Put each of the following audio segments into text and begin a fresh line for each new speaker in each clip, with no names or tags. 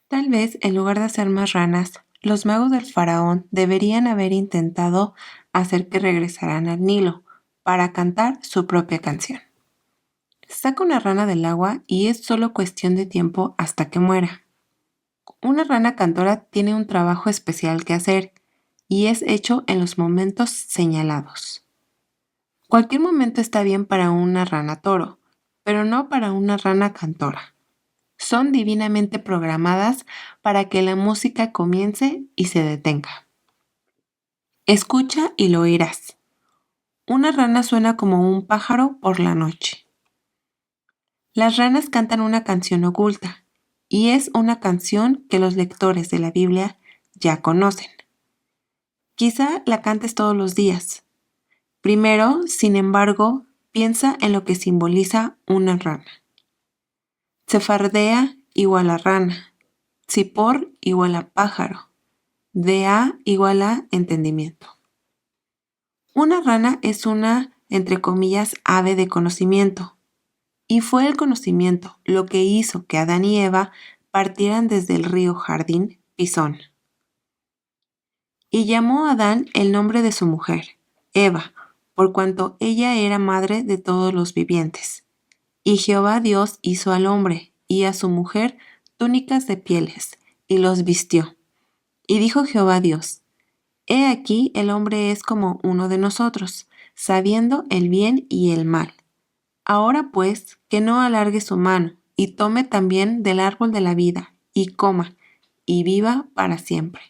Tal vez, en lugar de hacer más ranas, los magos del faraón deberían haber intentado hacer que regresaran al Nilo para cantar su propia canción. Saca una rana del agua y es solo cuestión de tiempo hasta que muera. Una rana cantora tiene un trabajo especial que hacer y es hecho en los momentos señalados. Cualquier momento está bien para una rana toro, pero no para una rana cantora. Son divinamente programadas para que la música comience y se detenga. Escucha y lo oirás. Una rana suena como un pájaro por la noche. Las ranas cantan una canción oculta, y es una canción que los lectores de la Biblia ya conocen. Quizá la cantes todos los días. Primero, sin embargo, piensa en lo que simboliza una rana. Cefardea igual a rana. Cipor igual a pájaro. Dea igual a entendimiento. Una rana es una, entre comillas, ave de conocimiento. Y fue el conocimiento lo que hizo que Adán y Eva partieran desde el río Jardín, Pisón. Y llamó a Adán el nombre de su mujer, Eva, por cuanto ella era madre de todos los vivientes. Y Jehová Dios hizo al hombre y a su mujer túnicas de pieles, y los vistió. Y dijo Jehová Dios: He aquí el hombre es como uno de nosotros, sabiendo el bien y el mal. Ahora pues, que no alargue su mano, y tome también del árbol de la vida, y coma, y viva para siempre.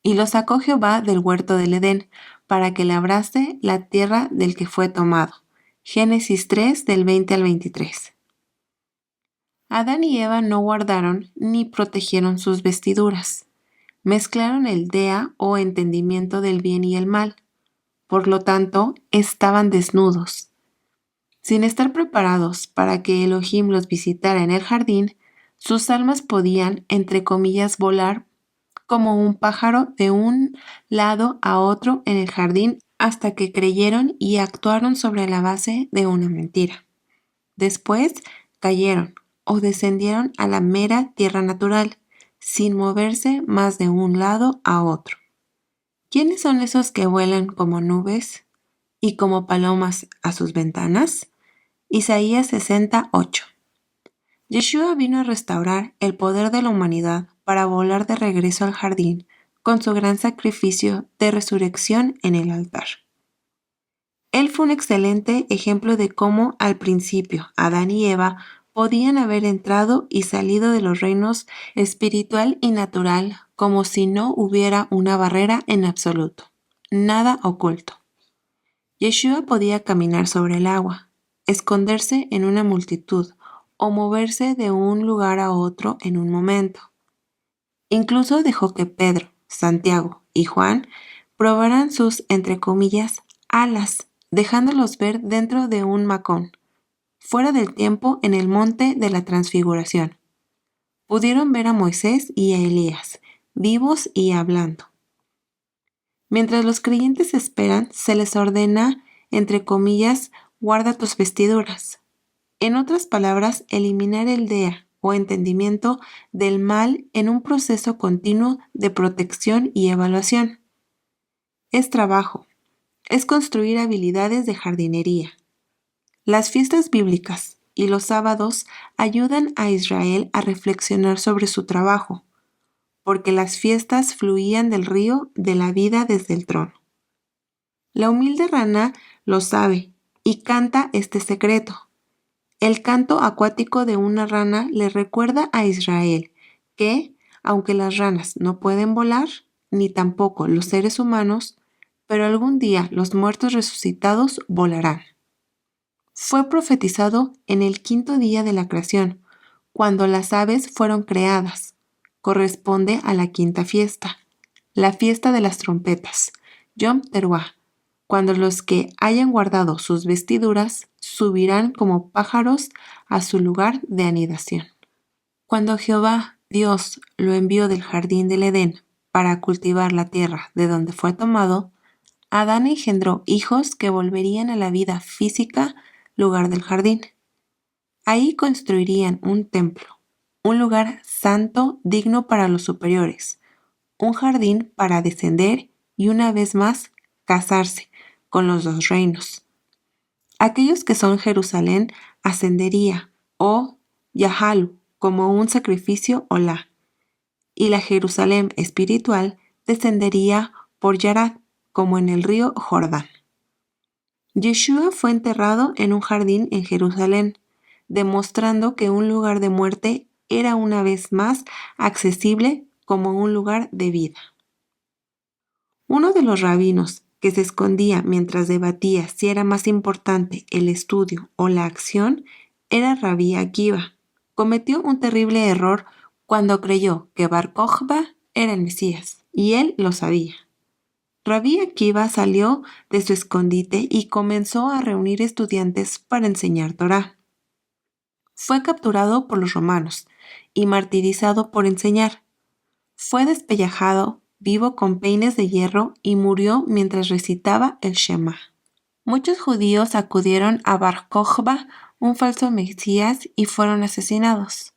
Y lo sacó Jehová del huerto del Edén, para que labrase la tierra del que fue tomado. Génesis 3, del 20 al 23. Adán y Eva no guardaron ni protegieron sus vestiduras. Mezclaron el dea o entendimiento del bien y el mal. Por lo tanto, estaban desnudos. Sin estar preparados para que Elohim los visitara en el jardín, sus almas podían, entre comillas, volar como un pájaro de un lado a otro en el jardín hasta que creyeron y actuaron sobre la base de una mentira. Después cayeron o descendieron a la mera tierra natural, sin moverse más de un lado a otro. ¿Quiénes son esos que vuelan como nubes y como palomas a sus ventanas? Isaías 68. Yeshua vino a restaurar el poder de la humanidad para volar de regreso al jardín con su gran sacrificio de resurrección en el altar. Él fue un excelente ejemplo de cómo al principio Adán y Eva podían haber entrado y salido de los reinos espiritual y natural como si no hubiera una barrera en absoluto, nada oculto. Yeshua podía caminar sobre el agua, esconderse en una multitud o moverse de un lugar a otro en un momento. Incluso dejó que Pedro, Santiago y Juan probaran sus, entre comillas, alas, dejándolos ver dentro de un macón, fuera del tiempo en el monte de la transfiguración. Pudieron ver a Moisés y a Elías, vivos y hablando. Mientras los creyentes esperan, se les ordena, entre comillas, guarda tus vestiduras. En otras palabras, eliminar el dea o entendimiento del mal en un proceso continuo de protección y evaluación. Es trabajo, es construir habilidades de jardinería. Las fiestas bíblicas y los sábados ayudan a Israel a reflexionar sobre su trabajo, porque las fiestas fluían del río de la vida desde el trono. La humilde rana lo sabe y canta este secreto. El canto acuático de una rana le recuerda a Israel que, aunque las ranas no pueden volar, ni tampoco los seres humanos, pero algún día los muertos resucitados volarán. Fue profetizado en el quinto día de la creación, cuando las aves fueron creadas. Corresponde a la quinta fiesta, la fiesta de las trompetas, Yom Teruah, cuando los que hayan guardado sus vestiduras subirán como pájaros a su lugar de anidación. Cuando Jehová, Dios, lo envió del jardín del Edén para cultivar la tierra de donde fue tomado, Adán engendró hijos que volverían a la vida física lugar del jardín. Ahí construirían un templo, un lugar santo digno para los superiores, un jardín para descender y una vez más casarse con los dos reinos. Aquellos que son Jerusalén ascendería, o Yahalu, como un sacrificio olá, y la Jerusalén espiritual descendería por Yarad, como en el río Jordán. Yeshua fue enterrado en un jardín en Jerusalén, demostrando que un lugar de muerte era una vez más accesible como un lugar de vida. Uno de los rabinos que se escondía mientras debatía si era más importante el estudio o la acción era Rabí Akiva. Cometió un terrible error cuando creyó que Bar Kokhba era el Mesías, y él lo sabía. Rabí Akiva salió de su escondite y comenzó a reunir estudiantes para enseñar Torá. Fue capturado por los romanos y martirizado por enseñar. Fue despellejado vivo con peines de hierro y murió mientras recitaba el Shema. Muchos judíos acudieron a Bar Kokhba, un falso Mesías, y fueron asesinados.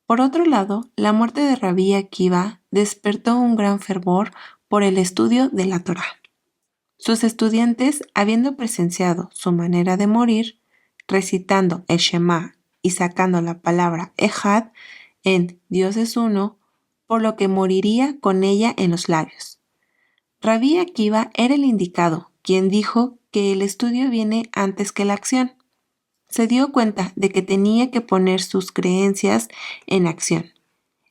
Por otro lado, la muerte de Rabí Akiva despertó un gran fervor por el estudio de la Torá. Sus estudiantes, habiendo presenciado su manera de morir, recitando el Shema y sacando la palabra Ejad en Dios es uno, por lo que moriría con ella en los labios. Rabí Akiva era el indicado, quien dijo que el estudio viene antes que la acción. Se dio cuenta de que tenía que poner sus creencias en acción.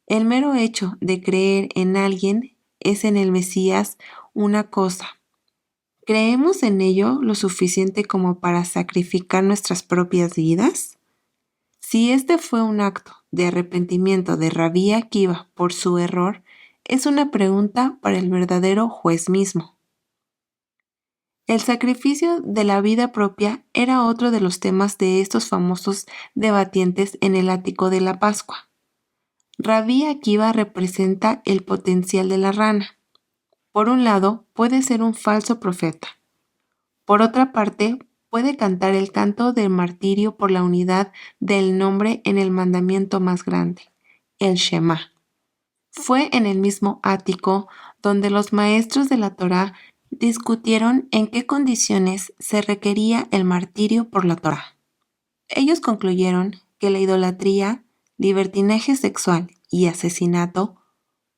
El mero hecho de creer en alguien es en el Mesías una cosa. ¿Creemos en ello lo suficiente como para sacrificar nuestras propias vidas? Si este fue un acto de arrepentimiento de Rabí Akiva por su error, es una pregunta para el verdadero juez mismo. El sacrificio de la vida propia era otro de los temas de estos famosos debatientes en el ático de la Pascua. Rabí Akiva representa el potencial de la rana. Por un lado, puede ser un falso profeta. Por otra parte, puede cantar el canto del martirio por la unidad del nombre en el mandamiento más grande, el Shema. Fue en el mismo ático donde los maestros de la Torá discutieron en qué condiciones se requería el martirio por la Torá. Ellos concluyeron que la idolatría, libertinaje sexual y asesinato,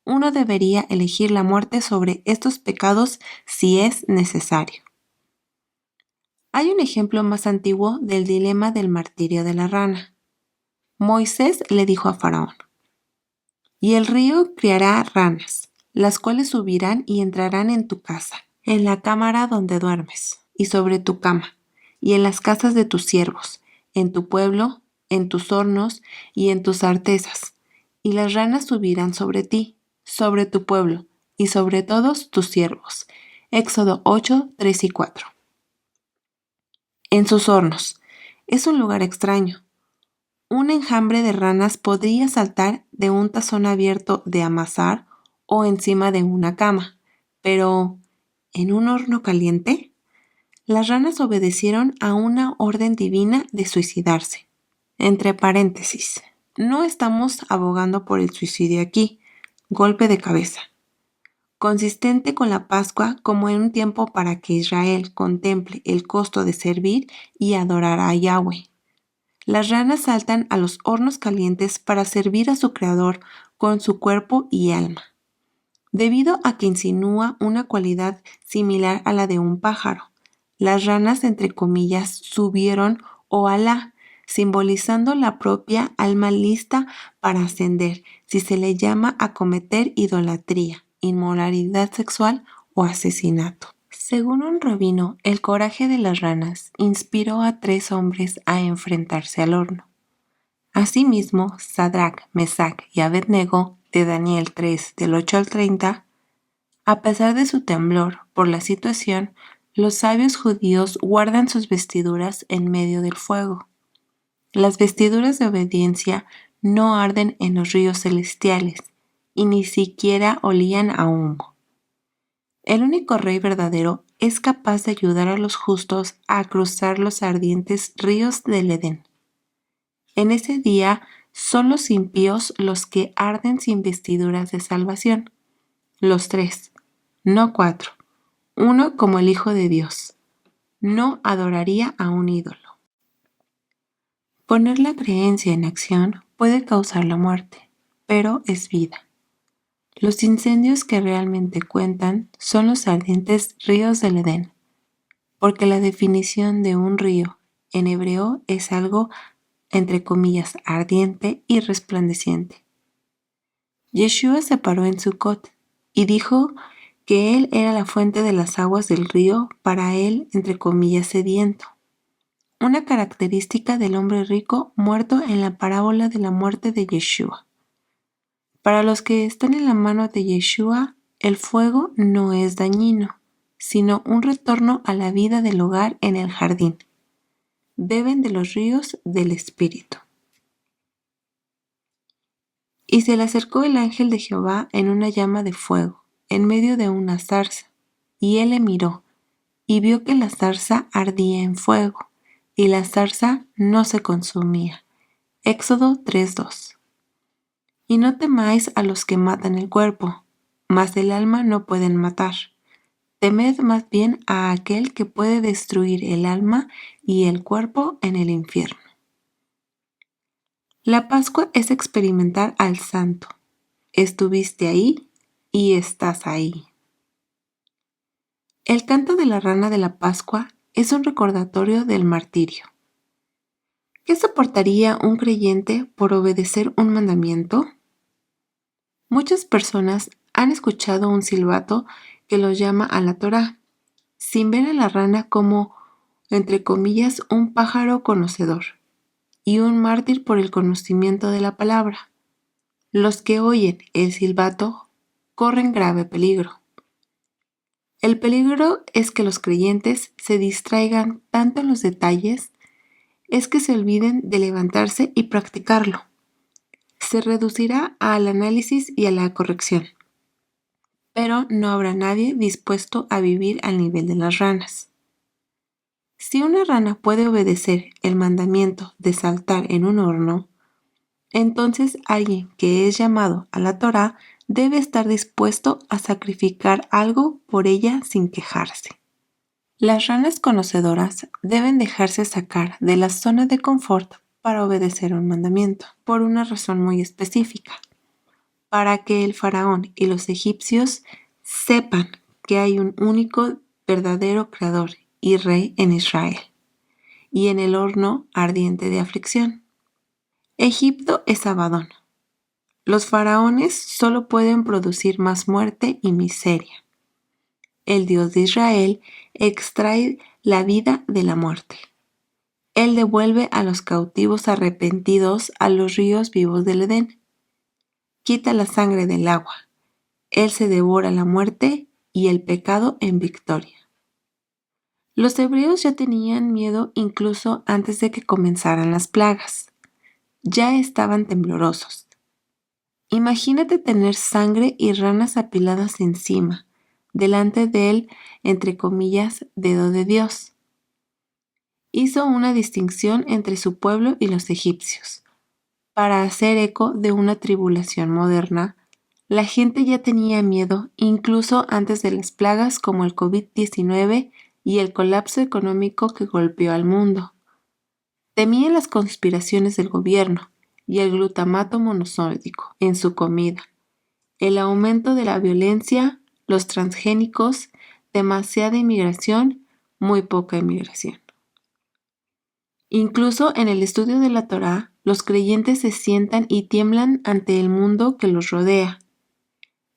uno debería elegir la muerte sobre estos pecados si es necesario. Hay un ejemplo más antiguo del dilema del martirio de la rana. Moisés le dijo a Faraón: «Y el río criará ranas, las cuales subirán y entrarán en tu casa, en la cámara donde duermes, y sobre tu cama, y en las casas de tus siervos, en tu pueblo, en tus hornos y en tus artesas, y las ranas subirán sobre ti, sobre tu pueblo, y sobre todos tus siervos». Éxodo 8, 3 y 4. En sus hornos. Es un lugar extraño. Un enjambre de ranas podría saltar de un tazón abierto de amasar o encima de una cama, pero ¿en un horno caliente? Las ranas obedecieron a una orden divina de suicidarse. Entre paréntesis, no estamos abogando por el suicidio aquí, golpe de cabeza. Consistente con la Pascua como en un tiempo para que Israel contemple el costo de servir y adorar a Yahweh. Las ranas saltan a los hornos calientes para servir a su Creador con su cuerpo y alma, debido a que insinúa una cualidad similar a la de un pájaro. Las ranas, entre comillas, subieron Alá, simbolizando la propia alma lista para ascender, si se le llama a cometer idolatría, inmoralidad sexual o asesinato. Según un rabino, el coraje de las ranas inspiró a 3 hombres a enfrentarse al horno. Asimismo, Sadrach, Mesach y Abednego, de Daniel 3, del 8 al 30, a pesar de su temblor por la situación, los sabios judíos guardan sus vestiduras en medio del fuego. Las vestiduras de obediencia no arden en los ríos celestiales y ni siquiera olían a humo. El único Rey verdadero es capaz de ayudar a los justos a cruzar los ardientes ríos del Edén. En ese día, Son los impíos los que arden sin vestiduras de salvación. Los 3, no 4. Uno como el Hijo de Dios. No adoraría a un ídolo. Poner la creencia en acción puede causar la muerte, pero es vida. Los incendios que realmente cuentan son los ardientes ríos del Edén, porque la definición de un río en hebreo es algo, entre comillas, ardiente y resplandeciente. Yeshua se paró en Sucot y dijo que él era la fuente de las aguas del río para él, entre comillas, sediento. Una característica del hombre rico muerto en la parábola de la muerte de Yeshua. Para los que están en la mano de Yeshua, el fuego no es dañino, sino un retorno a la vida del hogar en el jardín. Beben de los ríos del Espíritu. Y se le acercó el ángel de Jehová en una llama de fuego, en medio de una zarza, y él le miró, y vio que la zarza ardía en fuego, y la zarza no se consumía. Éxodo 3:2. Y no temáis a los que matan el cuerpo, mas el alma no pueden matar. Temed más bien a aquel que puede destruir el alma y el cuerpo en el infierno. La Pascua es experimentar al Santo. Estuviste ahí y estás ahí. El canto de la rana de la Pascua es un recordatorio del martirio. ¿Qué soportaría un creyente por obedecer un mandamiento? Muchas personas han escuchado un silbato que los llama a la Torá, sin ver a la rana como, entre comillas, un pájaro conocedor y un mártir por el conocimiento de la palabra. Los que oyen el silbato corren grave peligro. El peligro es que los creyentes se distraigan tanto en los detalles, es que se olviden de levantarse y practicarlo. Se reducirá al análisis y a la corrección, pero no habrá nadie dispuesto a vivir al nivel de las ranas. Si una rana puede obedecer el mandamiento de saltar en un horno, entonces alguien que es llamado a la Torá debe estar dispuesto a sacrificar algo por ella sin quejarse. Las ranas conocedoras deben dejarse sacar de la zona de confort para obedecer un mandamiento, por una razón muy específica, para que el faraón y los egipcios sepan que hay un único verdadero creador y rey en Israel, y en el horno ardiente de aflicción. Egipto es Abadón. Los faraones solo pueden producir más muerte y miseria. El Dios de Israel extrae la vida de la muerte. Él devuelve a los cautivos arrepentidos a los ríos vivos del Edén. Quita la sangre del agua. Él se devora la muerte y el pecado en victoria. Los hebreos ya tenían miedo incluso antes de que comenzaran las plagas. Ya estaban temblorosos. Imagínate tener sangre y ranas apiladas encima, delante de él, entre comillas, dedo de Dios. Hizo una distinción entre su pueblo y los egipcios. Para hacer eco de una tribulación moderna, la gente ya tenía miedo incluso antes de las plagas como el COVID-19 y el colapso económico que golpeó al mundo. Temían las conspiraciones del gobierno y el glutamato monosódico en su comida, el aumento de la violencia, los transgénicos, demasiada inmigración, muy poca inmigración. Incluso en el estudio de la Torá, los creyentes se sientan y tiemblan ante el mundo que los rodea.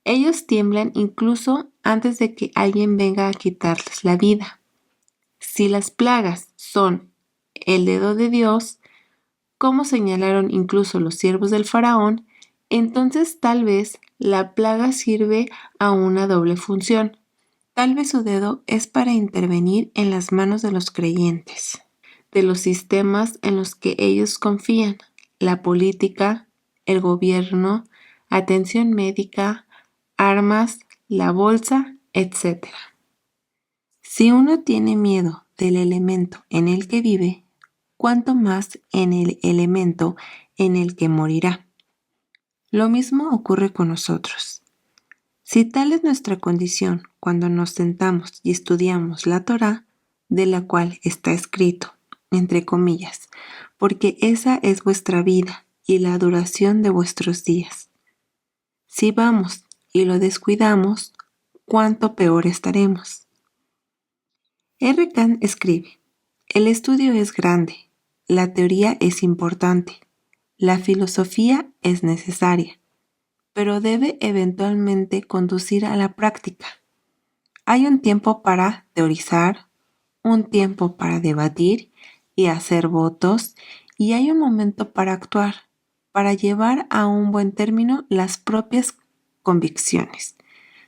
Ellos tiemblan incluso antes de que alguien venga a quitarles la vida. Si las plagas son el dedo de Dios, como señalaron incluso los siervos del faraón, entonces tal vez la plaga sirve a una doble función. Tal vez su dedo es para intervenir en las manos de los creyentes, de los sistemas en los que ellos confían, la política, el gobierno, atención médica, armas, la bolsa, etc. Si uno tiene miedo del elemento en el que vive, cuánto más en el elemento en el que morirá. Lo mismo ocurre con nosotros. Si tal es nuestra condición cuando nos sentamos y estudiamos la Torá, de la cual está escrito, entre comillas, porque esa es vuestra vida y la duración de vuestros días. Si vamos y lo descuidamos, cuánto peor estaremos. R. Kant escribe: el estudio es grande, la teoría es importante, la filosofía es necesaria, pero debe eventualmente conducir a la práctica. Hay un tiempo para teorizar, un tiempo para debatir y hacer votos, y hay un momento para actuar, para llevar a un buen término las propias convicciones.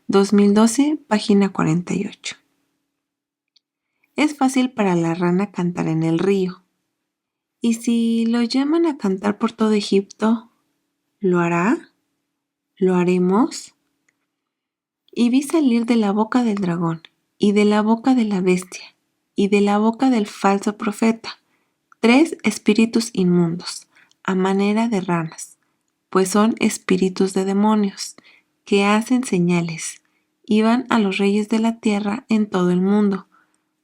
2012, página 48. Es fácil para la rana cantar en el río. ¿Y si lo llaman a cantar por todo Egipto? ¿Lo hará? ¿Lo haremos? Y vi salir de la boca del dragón, y de la boca de la bestia, y de la boca del falso profeta, 3 espíritus inmundos, a manera de ranas, pues son espíritus de demonios, que hacen señales, y van a los reyes de la tierra en todo el mundo,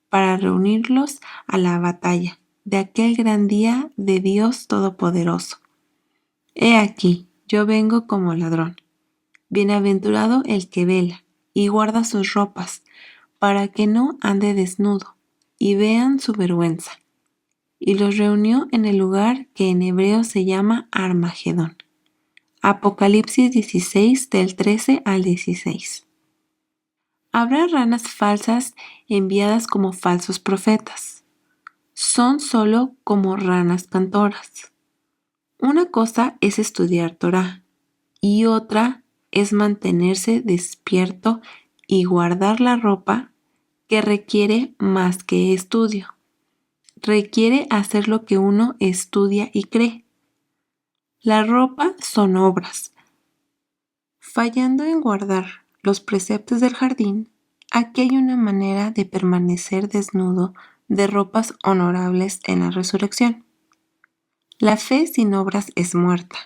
para reunirlos a la batalla de aquel gran día de Dios Todopoderoso. He aquí, yo vengo como ladrón. Bienaventurado el que vela y guarda sus ropas, para que no ande desnudo, y vean su vergüenza. Y los reunió en el lugar que en hebreo se llama Armagedón. Apocalipsis 16, del 13 al 16. Habrá ranas falsas enviadas como falsos profetas. Son solo como ranas cantoras. Una cosa es estudiar Torá y otra es mantenerse despierto y guardar la ropa, que requiere más que estudio. Requiere hacer lo que uno estudia y cree. La ropa son obras. Fallando en guardar los preceptos del jardín, aquí hay una manera de permanecer desnudo de ropas honorables en la resurrección. La fe sin obras es muerta.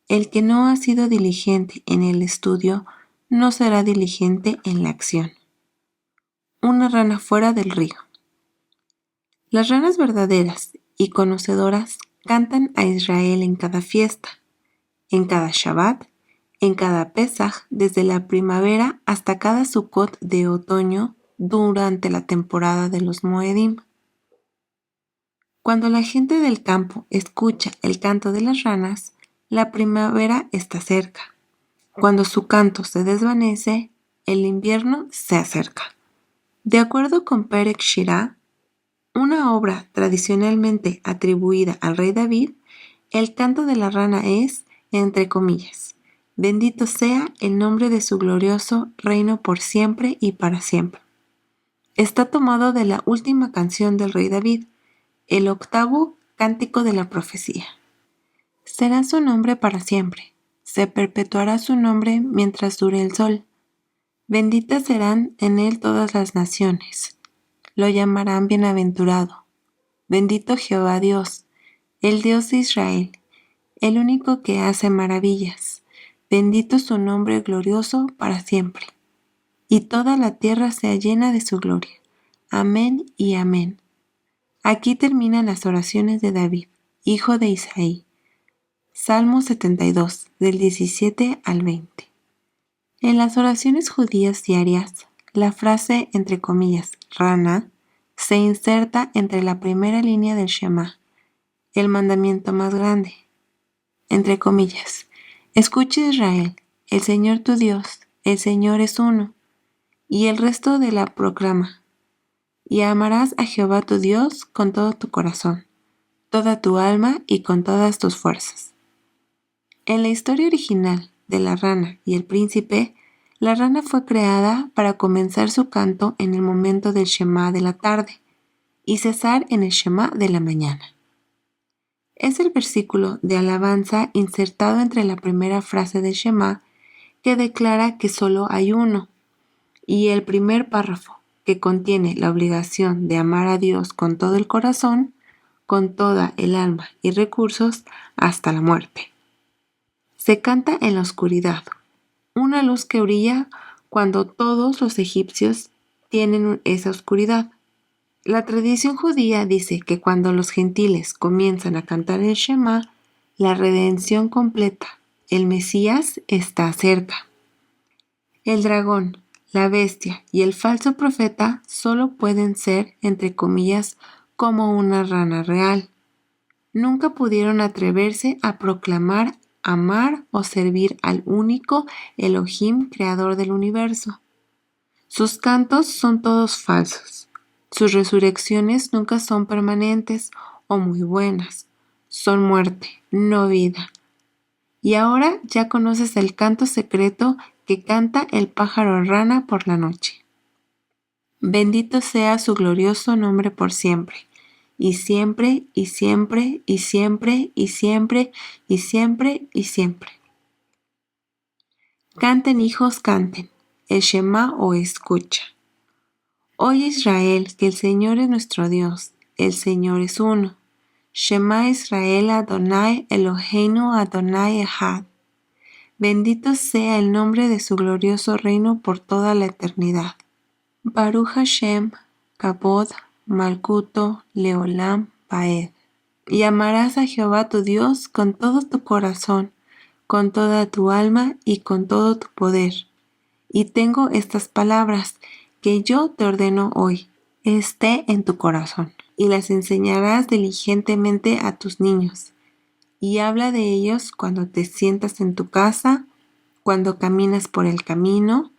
El que no ha sido diligente en el estudio no será diligente en la acción. Una rana fuera del río. Las ranas verdaderas y conocedoras cantan a Israel en cada fiesta, en cada Shabbat, en cada Pesaj, desde la primavera hasta cada Sukkot de otoño durante la temporada de los Moedim. Cuando la gente del campo escucha el canto de las ranas, la primavera está cerca. Cuando su canto se desvanece, el invierno se acerca. De acuerdo con Perek Shirah, una obra tradicionalmente atribuida al rey David, el canto de la rana es, entre comillas, bendito sea el nombre de su glorioso reino por siempre y para siempre. Está tomado de la última canción del rey David, el 8º cántico de la profecía. Será su nombre para siempre, se perpetuará su nombre mientras dure el sol. Benditas serán en él todas las naciones, lo llamarán bienaventurado. Bendito Jehová Dios, el Dios de Israel, el único que hace maravillas. Bendito su nombre glorioso para siempre. Y toda la tierra sea llena de su gloria. Amén y amén. Aquí terminan las oraciones de David, hijo de Isaí. Salmo 72, del 17 al 20. En las oraciones judías diarias, la frase, entre comillas, rana, se inserta entre la primera línea del Shema, el mandamiento más grande. Entre comillas, escucha Israel, el Señor tu Dios, el Señor es uno. Y el resto de la proclama, y amarás a Jehová tu Dios con todo tu corazón, toda tu alma y con todas tus fuerzas. En la historia original de la rana y el príncipe, la rana fue creada para comenzar su canto en el momento del Shema de la tarde y cesar en el Shema de la mañana. Es el versículo de alabanza insertado entre la primera frase del Shema que declara que solo hay uno, y el primer párrafo, que contiene la obligación de amar a Dios con todo el corazón, con toda el alma y recursos hasta la muerte. Se canta en la oscuridad, una luz que brilla cuando todos los egipcios tienen esa oscuridad. La tradición judía dice que cuando los gentiles comienzan a cantar el Shema, la redención completa, el Mesías está cerca. El dragón, la bestia y el falso profeta solo pueden ser, entre comillas, como una rana real. Nunca pudieron atreverse a proclamar, amar o servir al único Elohim creador del universo. Sus cantos son todos falsos. Sus resurrecciones nunca son permanentes o muy buenas. Son muerte, no vida. Y ahora ya conoces el canto secreto que canta el pájaro rana por la noche. Bendito sea su glorioso nombre por siempre, y siempre, y siempre, y siempre, y siempre, y siempre, y siempre. Canten, hijos, canten, el Shema o escucha. Oye Israel, que el Señor es nuestro Dios, el Señor es uno. Shema Israel Adonai Eloheinu Adonai Echad. Bendito sea el nombre de su glorioso reino por toda la eternidad. Baruch Hashem, Kabod, Malkuto, Leolam, Paed. Y amarás a Jehová tu Dios con todo tu corazón, con toda tu alma y con todo tu poder. Y tengo estas palabras que yo te ordeno hoy, esté en tu corazón, y las enseñarás diligentemente a tus niños. Y habla de ellos cuando te sientas en tu casa, cuando caminas por el camino,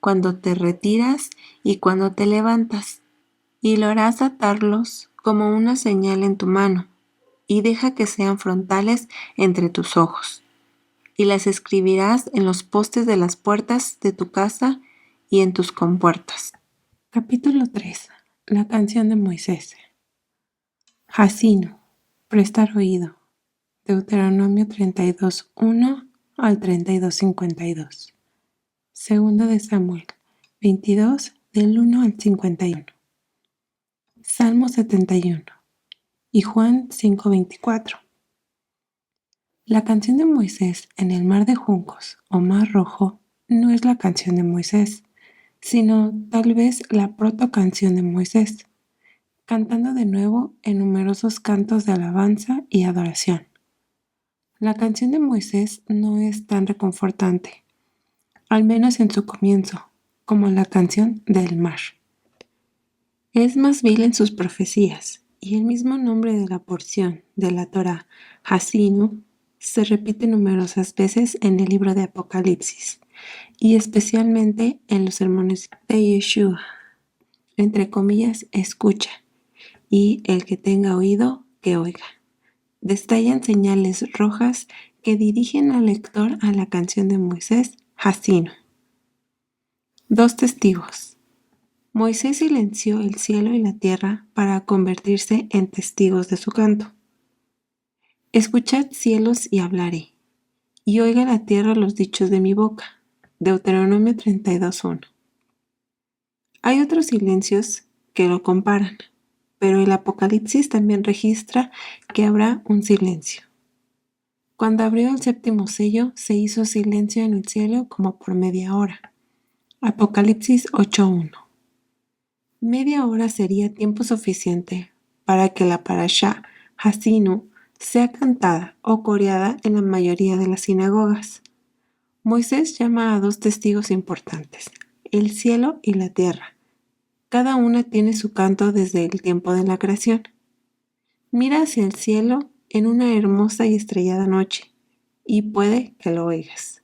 cuando te retiras y cuando te levantas. Y lo harás atarlos como una señal en tu mano, y deja que sean frontales entre tus ojos. Y las escribirás en los postes de las puertas de tu casa y en tus compuertas. Capítulo 3. La canción de Moisés. Jacino, prestar oído. Deuteronomio 32, 1 al 32, 52. Segunda de Samuel 22, del 1 al 51. Salmo 71 y Juan 5:24. La canción de Moisés en el mar de juncos o mar rojo no es la canción de Moisés, sino tal vez la proto-canción de Moisés, cantando de nuevo en numerosos cantos de alabanza y adoración. La canción de Moisés no es tan reconfortante, al menos en su comienzo, como la canción del mar. Es más vil en sus profecías, y el mismo nombre de la porción de la Torá, Hasinu, se repite numerosas veces en el libro de Apocalipsis, y especialmente en los sermones de Yeshua. Entre comillas, escucha, y el que tenga oído, que oiga. Destallan señales rojas que dirigen al lector a la canción de Moisés, Hasinu. 2 testigos. Moisés silenció el cielo y la tierra para convertirse en testigos de su canto. Escuchad cielos y hablaré, y oiga la tierra los dichos de mi boca. Deuteronomio 32:1. Hay otros silencios que lo comparan, pero el Apocalipsis también registra que habrá un silencio. Cuando abrió el séptimo sello, se hizo silencio en el cielo como por media hora. Apocalipsis 8:1. Media hora sería tiempo suficiente para que la parashá Hasinu sea cantada o coreada en la mayoría de las sinagogas. Moisés llama a 2 testigos importantes, el cielo y la tierra. Cada una tiene su canto desde el tiempo de la creación. Mira hacia el cielo en una hermosa y estrellada noche, y puede que lo oigas.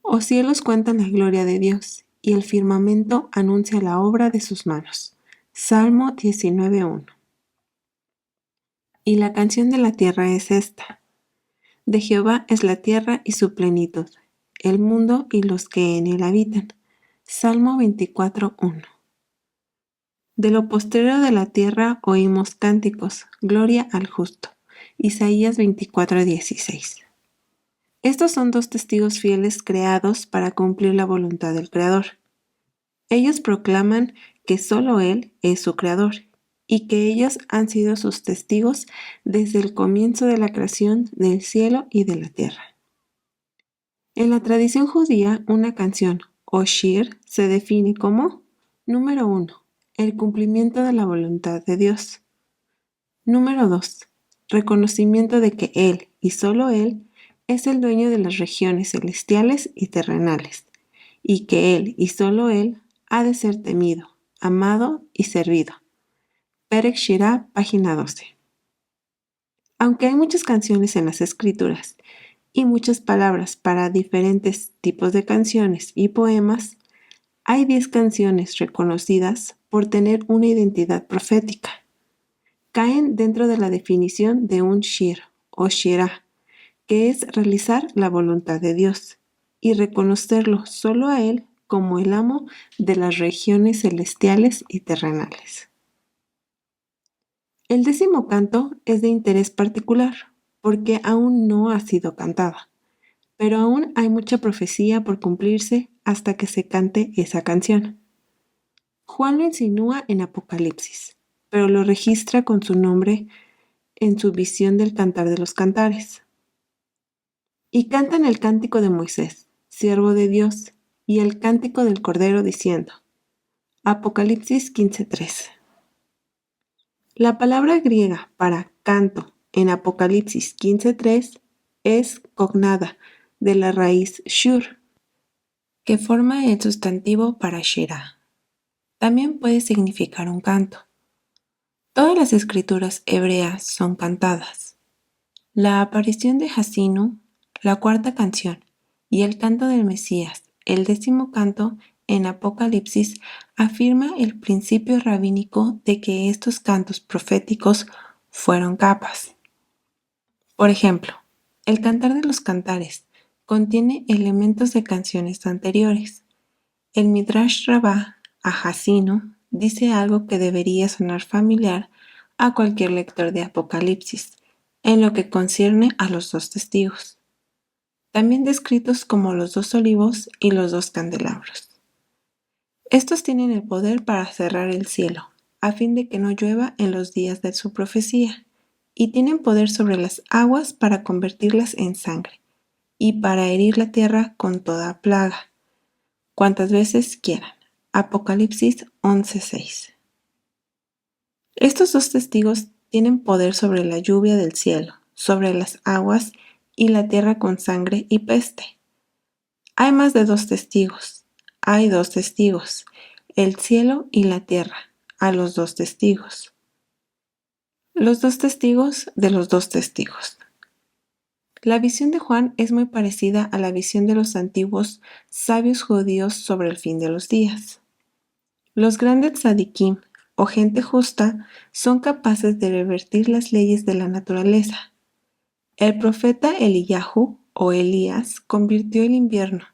Los cielos cuentan la gloria de Dios, y el firmamento anuncia la obra de sus manos. Salmo 19:1. Y la canción de la tierra es esta. De Jehová es la tierra y su plenitud, el mundo y los que en él habitan. Salmo 24:1. De lo postrero de la tierra oímos cánticos, gloria al justo. Isaías 24:16. Estos son 2 testigos fieles creados para cumplir la voluntad del Creador. Ellos proclaman que solo Él es su Creador y que ellos han sido sus testigos desde el comienzo de la creación del cielo y de la tierra. En la tradición judía, una canción o shir se define como: número 1, el cumplimiento de la voluntad de Dios. Número 2, reconocimiento de que Él y solo Él es el dueño de las regiones celestiales y terrenales, y que Él y solo Él ha de ser temido, amado y servido. Perek Shirah, página 12. Aunque hay muchas canciones en las escrituras y muchas palabras para diferentes tipos de canciones y poemas, hay 10 canciones reconocidas por tener una identidad profética. Caen dentro de la definición de un shir o shirah, que es realizar la voluntad de Dios y reconocerlo solo a Él como el amo de las regiones celestiales y terrenales. El 10º canto es de interés particular porque aún no ha sido cantada, pero aún hay mucha profecía por cumplirse hasta que se cante esa canción. Juan lo insinúa en Apocalipsis, pero lo registra con su nombre en su visión del Cantar de los Cantares. Y cantan el cántico de Moisés, siervo de Dios, y el cántico del Cordero diciendo. Apocalipsis 15:3. La palabra griega para canto en Apocalipsis 15:3 es cognada, de la raíz shur, que forma el sustantivo para shirah. También puede significar un canto. Todas las escrituras hebreas son cantadas. La aparición de Hasinu, la 4ª canción, y el canto del Mesías, el 10º canto, en Apocalipsis, afirma el principio rabínico de que estos cantos proféticos fueron capas. Por ejemplo, el Cantar de los Cantares contiene elementos de canciones anteriores. El Midrash Rabbah a Hasinu dice algo que debería sonar familiar a cualquier lector de Apocalipsis, en lo que concierne a los 2 testigos, también descritos como los 2 olivos y los 2 candelabros. Estos tienen el poder para cerrar el cielo, a fin de que no llueva en los días de su profecía, y tienen poder sobre las aguas para convertirlas en sangre, y para herir la tierra con toda plaga, cuantas veces quieran. Apocalipsis 11:6. Estos 2 testigos tienen poder sobre la lluvia del cielo, sobre las aguas y la tierra con sangre y peste. Hay más de 2 testigos. Hay 2 testigos, el cielo y la tierra, a los 2 testigos. Los 2 testigos de los 2 testigos. La visión de Juan es muy parecida a la visión de los antiguos sabios judíos sobre el fin de los días. Los grandes tzadikim, o gente justa, son capaces de revertir las leyes de la naturaleza. El profeta Eliyahu, o Elías, convirtió el invierno,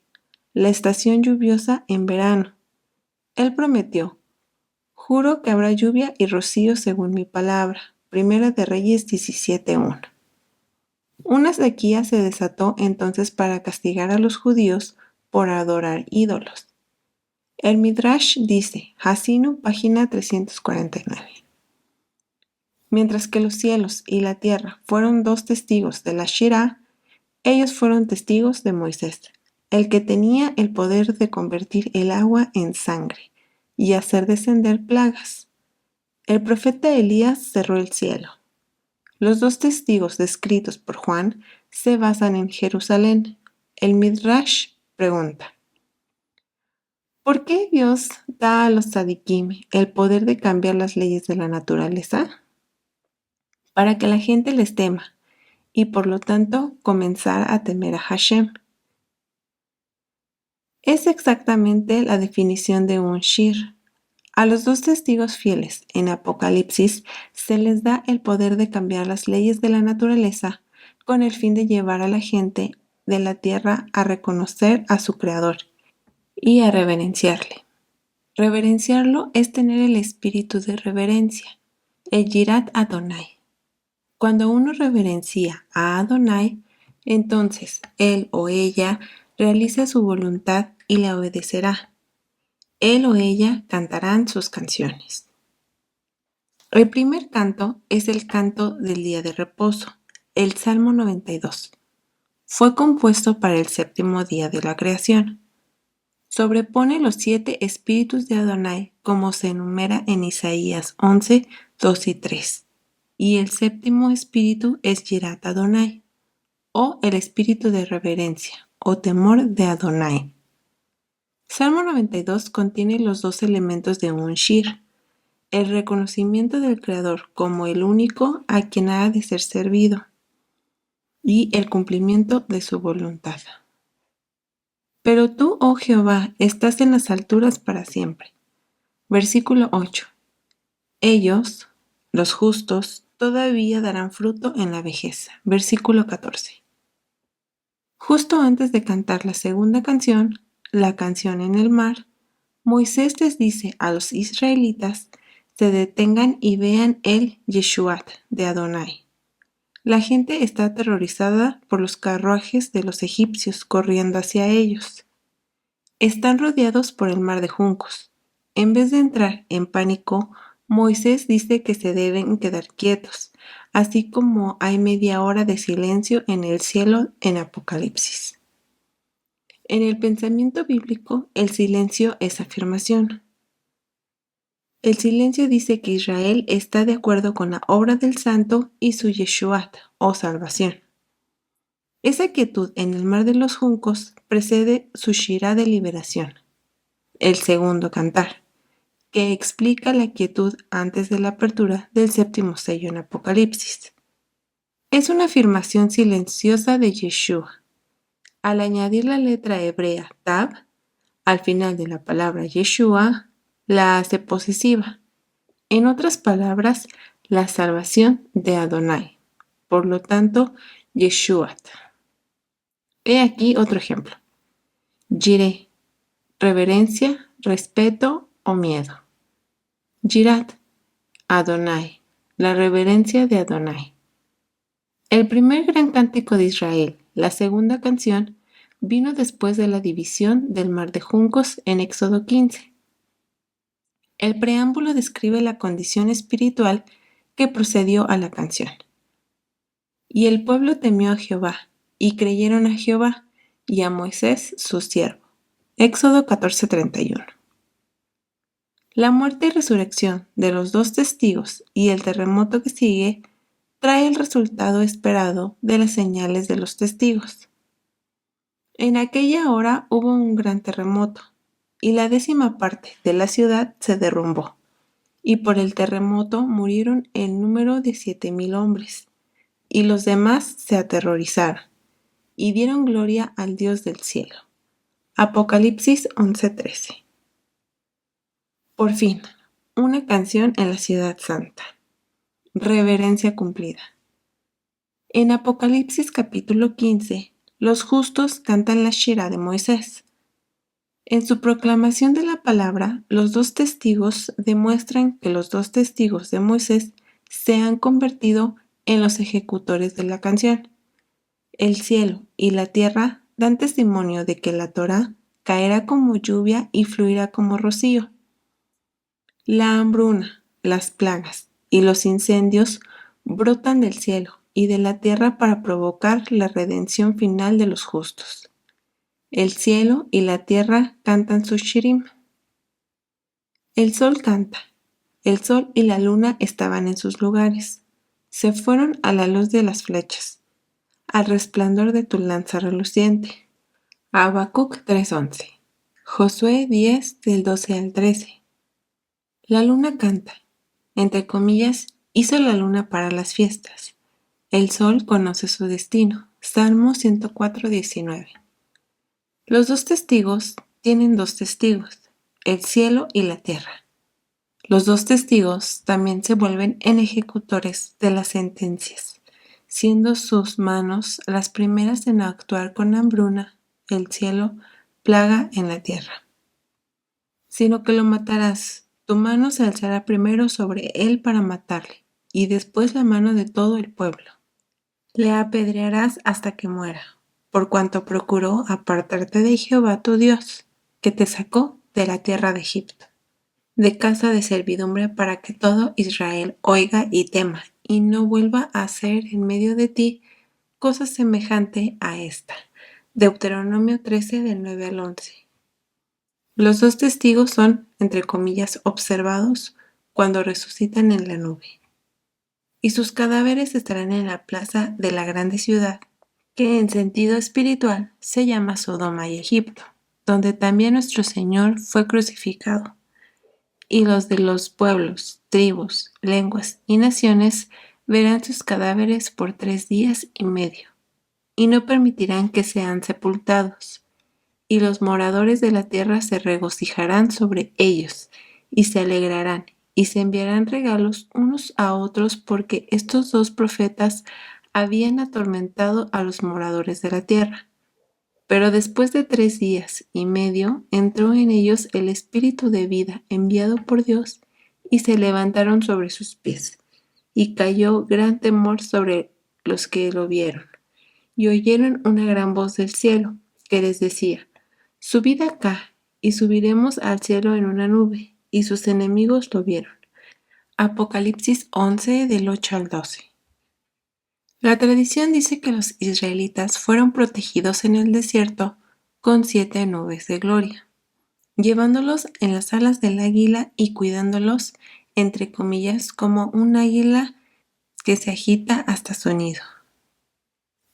la estación lluviosa, en verano. Él prometió: juro que habrá lluvia y rocío según mi palabra. Primera de Reyes 17:1. Una sequía se desató entonces para castigar a los judíos por adorar ídolos. El Midrash dice, Hasinu, página 349. Mientras que los cielos y la tierra fueron 2 testigos de la Shirah, ellos fueron testigos de Moisés, el que tenía el poder de convertir el agua en sangre y hacer descender plagas. El profeta Elías cerró el cielo. Los 2 testigos descritos por Juan se basan en Jerusalén. El Midrash pregunta: ¿por qué Dios da a los tzadikim el poder de cambiar las leyes de la naturaleza? Para que la gente les tema y por lo tanto comenzar a temer a Hashem. Es exactamente la definición de un shir. A los 2 testigos fieles en Apocalipsis se les da el poder de cambiar las leyes de la naturaleza con el fin de llevar a la gente de la tierra a reconocer a su Creador y a reverenciarle. Reverenciarlo es tener el espíritu de reverencia, el Yirat Adonai. Cuando uno reverencia a Adonai, entonces él o ella realiza su voluntad y le obedecerá. Él o ella cantarán sus canciones. El primer canto es el canto del día de reposo, el Salmo 92. Fue compuesto para el séptimo día de la creación. Sobrepone los 7 espíritus de Adonai como se enumera en Isaías 11, 2 y 3. Y el séptimo espíritu es Yirat Adonai, o el espíritu de reverencia o temor de Adonai. Salmo 92 contiene los 2 elementos de un shir, el reconocimiento del Creador como el único a quien ha de ser servido y el cumplimiento de su voluntad. Pero tú, oh Jehová, estás en las alturas para siempre. Versículo 8. Ellos, los justos, todavía darán fruto en la vejez. Versículo 14. Justo antes de cantar la segunda canción, la canción en el mar, Moisés les dice a los israelitas se detengan y vean el Yeshuat de Adonai. La gente está aterrorizada por los carruajes de los egipcios corriendo hacia ellos. Están rodeados por el mar de juncos. En vez de entrar en pánico, Moisés dice que se deben quedar quietos, así como hay media hora de silencio en el cielo en Apocalipsis. En el pensamiento bíblico, el silencio es afirmación. El silencio dice que Israel está de acuerdo con la obra del santo y su Yeshuat, o salvación. Esa quietud en el mar de los juncos precede su Shirá de liberación, el segundo cantar, que explica la quietud antes de la apertura del séptimo sello en Apocalipsis. Es una afirmación silenciosa de Yeshua. Al añadir la letra hebrea Tab al final de la palabra Yeshua, la hace posesiva. En otras palabras, la salvación de Adonai. Por lo tanto, Yeshuat. He aquí otro ejemplo. Yireh, reverencia, respeto o miedo. Yirat, Adonai, la reverencia de Adonai. El primer gran cántico de Israel, la segunda canción, vino después de la división del mar de juncos en Éxodo 15. El preámbulo describe la condición espiritual que procedió a la canción. Y el pueblo temió a Jehová, y creyeron a Jehová y a Moisés su siervo. Éxodo 14:31. La muerte y resurrección de los 2 testigos y el terremoto que sigue trae el resultado esperado de las señales de los testigos. En aquella hora hubo un gran terremoto, y la 10ª parte de la ciudad se derrumbó, y por el terremoto murieron en número de 7,000 hombres, y los demás se aterrorizaron, y dieron gloria al Dios del cielo. Apocalipsis 11:13. Por fin, una canción en la ciudad santa. Reverencia cumplida. En Apocalipsis capítulo 15, los justos cantan la Shirá de Moisés. En su proclamación de la palabra, los 2 testigos demuestran que los 2 testigos de Moisés se han convertido en los ejecutores de la canción. El cielo y la tierra dan testimonio de que la Torá caerá como lluvia y fluirá como rocío. La hambruna, las plagas y los incendios brotan del cielo y de la tierra para provocar la redención final de los justos. El cielo y la tierra cantan su shirim. El sol canta. El sol y la luna estaban en sus lugares. Se fueron a la luz de las flechas, al resplandor de tu lanza reluciente. Habacuc 3:11. Josué 10 del 12 al 13. La luna canta. Entre comillas, hizo la luna para las fiestas. El sol conoce su destino. Salmo 104:19. Los 2 testigos tienen 2 testigos, el cielo y la tierra. Los 2 testigos también se vuelven en ejecutores de las sentencias, siendo sus manos las primeras en actuar con hambruna, el cielo, plaga en la tierra. Sino que lo matarás, tu mano se alzará primero sobre él para matarle, y después la mano de todo el pueblo. Le apedrearás hasta que muera, por cuanto procuró apartarte de Jehová tu Dios, que te sacó de la tierra de Egipto. de casa de servidumbre para que todo Israel oiga y tema, y no vuelva a hacer en medio de ti cosa semejante a esta. Deuteronomio 13 del 9 al 11. Los dos testigos son, entre comillas, observados cuando resucitan en la nube, y sus cadáveres estarán en la plaza de la grande ciudad, que en sentido espiritual se llama Sodoma y Egipto, donde también nuestro Señor fue crucificado. Y los de los pueblos, tribus, lenguas y naciones verán sus cadáveres por 3 días y medio, y no permitirán que sean sepultados. Y los moradores de la tierra se regocijarán sobre ellos, y se alegrarán, y se enviarán regalos unos a otros, porque estos dos profetas habían atormentado a los moradores de la tierra. Pero después de 3 días y medio entró en ellos el espíritu de vida enviado por Dios, y se levantaron sobre sus pies, y cayó gran temor sobre los que lo vieron, y oyeron una gran voz del cielo, que les decía: Subid acá, y subiremos al cielo en una nube. Y sus enemigos lo vieron. Apocalipsis 11 del 8 al 12. La tradición dice que los israelitas fueron protegidos en el desierto con 7 nubes de gloria, llevándolos en las alas del águila y cuidándolos, entre comillas, como un águila que se agita hasta su nido.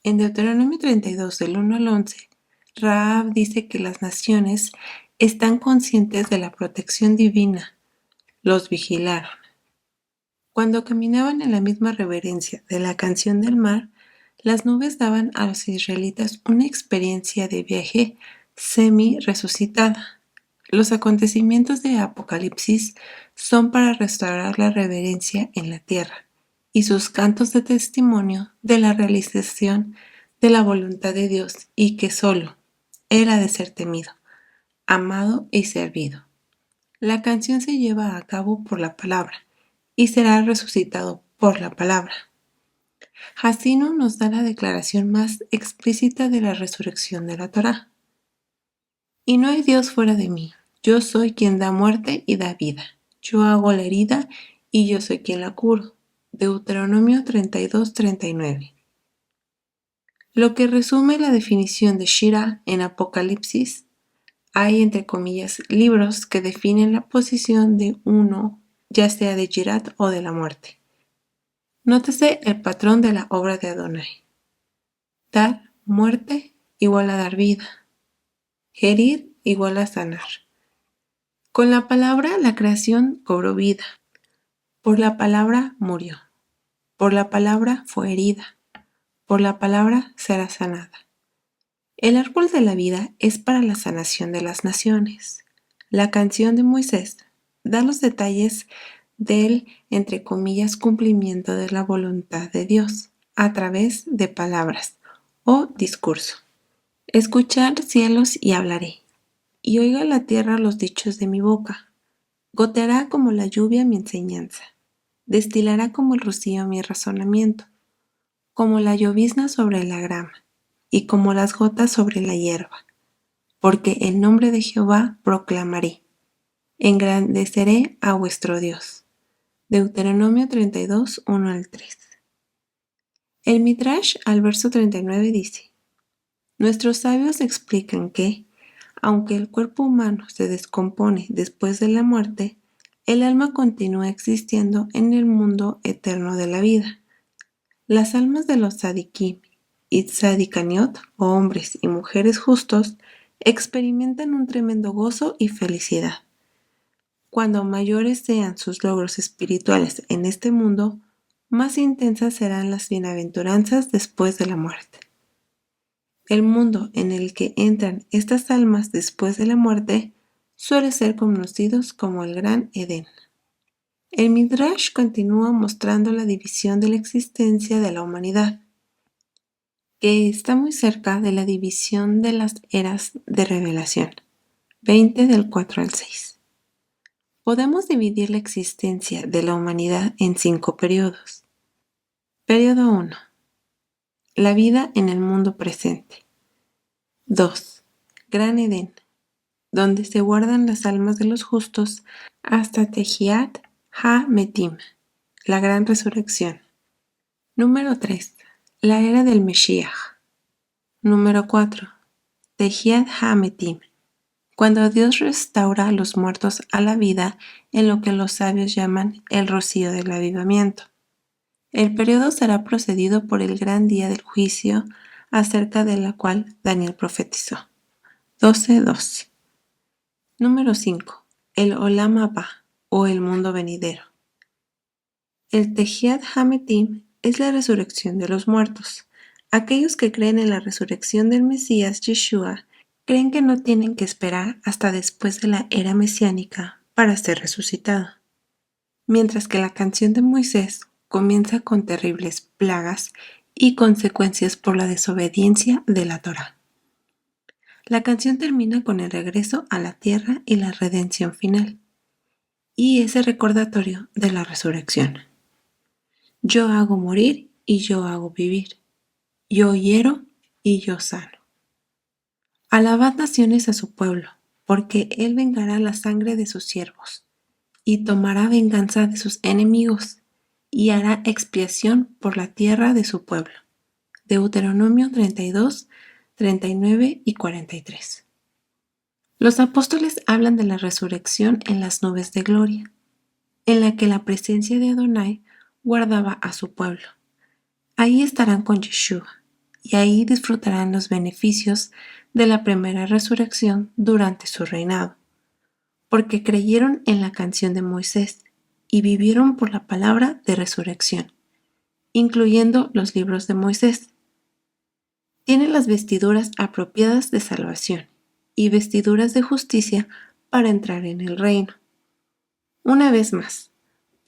En Deuteronomio 32 del 1 al 11, Rahab dice que las naciones están conscientes de la protección divina, los vigilaron. Cuando caminaban en la misma reverencia de la canción del mar, las nubes daban a los israelitas una experiencia de viaje semi-resucitada. Los acontecimientos de Apocalipsis son para restaurar la reverencia en la tierra, y sus cantos de testimonio de la realización de la voluntad de Dios, y que solo Él ha de ser temido, amado y servido. La canción se lleva a cabo por la palabra, y será resucitado por la palabra. Hasinu nos da la declaración más explícita de la resurrección de la Torá. Y no hay Dios fuera de mí. Yo soy quien da muerte y da vida. Yo hago la herida y yo soy quien la curo. Deuteronomio 32-39. Lo que resume la definición de Shira en Apocalipsis, hay entre comillas libros que definen la posición de uno, ya sea de Girat o de la muerte. Nótese el patrón de la obra de Adonai. Dar, muerte, igual a dar vida. Herir, igual a sanar. Con la palabra la creación cobró vida. Por la palabra murió. Por la palabra fue herida. Por la palabra será sanada. El árbol de la vida es para la sanación de las naciones. La canción de Moisés da los detalles del, entre comillas, cumplimiento de la voluntad de Dios a través de palabras o discurso. Escuchar cielos y hablaré, y oiga la tierra los dichos de mi boca. Goteará como la lluvia mi enseñanza, destilará como el rocío mi razonamiento, como la llovizna sobre la grama, y como las gotas sobre la hierba. Porque el nombre de Jehová proclamaré, engrandeceré a vuestro Dios. Deuteronomio 32, 1 al 3. El Midrash al verso 39 dice: Nuestros sabios explican que, aunque el cuerpo humano se descompone después de la muerte, el alma continúa existiendo en el mundo eterno de la vida. Las almas de los tzadikim y tzadikaniot, o hombres y mujeres justos, experimentan un tremendo gozo y felicidad. Cuando mayores sean sus logros espirituales en este mundo, más intensas serán las bienaventuranzas después de la muerte. El mundo en el que entran estas almas después de la muerte suele ser conocidos como el Gran Edén. El Midrash continúa mostrando la división de la existencia de la humanidad, que está muy cerca de la división de las eras de revelación, 20 del 4 al 6. Podemos dividir la existencia de la humanidad en 5 periodos. Periodo 1. La vida en el mundo presente. 2. Gran Edén. donde se guardan las almas de los justos hasta Tejiat Ha-Metim, la gran resurrección. Número 3. La era del Mesías. Número 4. Tejiat Ha-Metim, cuando Dios restaura a los muertos a la vida en lo que los sabios llaman el rocío del avivamiento. El periodo será precedido por el gran día del juicio, acerca de la cual Daniel profetizó. 12:2. Número 5. El Olam Abba, o el mundo venidero. El Tejiat Ha-Metim es la resurrección de los muertos. Aquellos que creen en la resurrección del Mesías Yeshua creen que no tienen que esperar hasta después de la era mesiánica para ser resucitado. Mientras que la canción de Moisés comienza con terribles plagas y consecuencias por la desobediencia de la Torá. La canción termina con el regreso a la tierra y la redención final, y ese recordatorio de la resurrección. Yo hago morir y yo hago vivir. Yo hiero y yo sano. Alabad naciones a su pueblo, porque él vengará la sangre de sus siervos, y tomará venganza de sus enemigos, y hará expiación por la tierra de su pueblo. Deuteronomio 32, 39 y 43. Los apóstoles hablan de la resurrección en las nubes de gloria, en la que la presencia de Adonai guardaba a su pueblo. Ahí estarán con Yeshua, y ahí disfrutarán los beneficios de la primera resurrección durante su reinado, porque creyeron en la canción de Moisés y vivieron por la palabra de resurrección, incluyendo los libros de Moisés. Tienen las vestiduras apropiadas de salvación y vestiduras de justicia para entrar en el reino. Una vez más,